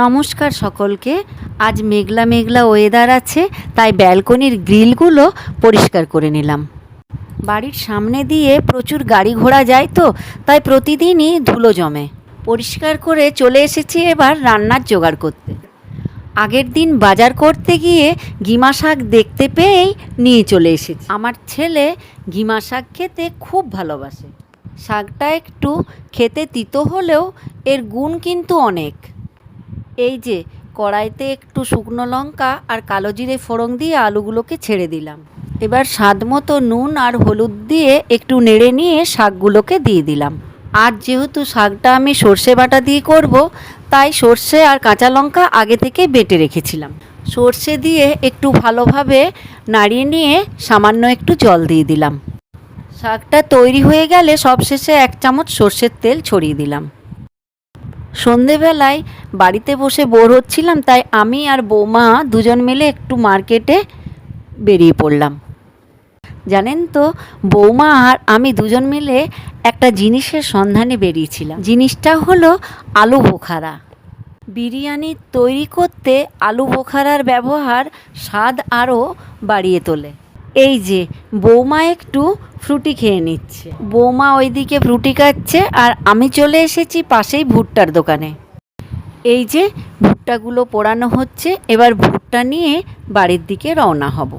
নমস্কার সকলকে। আজ মেঘলা মেঘলা ওয়েদার আছে, তাই ব্যালকনির গ্রিলগুলো পরিষ্কার করে নিলাম। বাড়ির সামনে দিয়ে প্রচুর গাড়ি ঘোড়া যায় তো, তাই প্রতিদিনই ধুলো জমে। পরিষ্কার করে চলে এসেছি এবার রান্নার জোগাড় করতে। আগের দিন বাজার করতে গিয়ে গিমা শাক দেখতে পেয়েই নিয়ে চলে এসেছি। আমার ছেলে গিমা শাক খেতে খুব ভালোবাসে। শাকটা একটু খেতে তিতো হলেও এর গুণ কিন্তু অনেক। এই যে কড়াইতে একটু শুকনো লঙ্কা আর কালো জিরে ফোড়ন দিয়ে আলুগুলোকে ছেড়ে দিলাম। এবার স্বাদ মতো নুন আর হলুদ দিয়ে একটু নেড়ে নিয়ে শাকগুলোকে দিয়ে দিলাম। আর যেহেতু শাকটা আমি সর্ষে বাটা দিয়ে করব, তাই সর্ষে আর কাঁচা লঙ্কা আগে থেকে বেটে রেখেছিলাম। সর্ষে দিয়ে একটু ভালোভাবে নাড়িয়ে নিয়ে সামান্য একটু জল দিয়ে দিলাম। শাকটা তৈরি হয়ে গেলে সবশেষে 1 চামচ সর্ষের তেল ছড়িয়ে দিলাম। সন্ধেবেলায় বাড়িতে বসে বোর হচ্ছিলাম, তাই আমি আর বৌমা দুজন মিলে একটু মার্কেটে বেরিয়ে পড়লাম। জানেন তো, বৌমা আর আমি দুজন মিলে একটা জিনিসের সন্ধানে বেরিয়েছিলাম। জিনিসটা হলো আলু বোখারা। বিরিয়ানি তৈরি করতে আলু বোখারার ব্যবহার স্বাদ আরও বাড়িয়ে তোলে। এই যে বৌমা একটু ফ্রুটি খেয়ে নিচ্ছে, বৌমা ওইদিকে ফ্রুটি খাচ্ছে, আর আমি চলে এসেছি পাশেই ভুট্টার দোকানে। এই যে ভুট্টাগুলো পোড়ানো হচ্ছে, এবার ভুট্টা নিয়ে বাড়ির দিকে রওনা হব।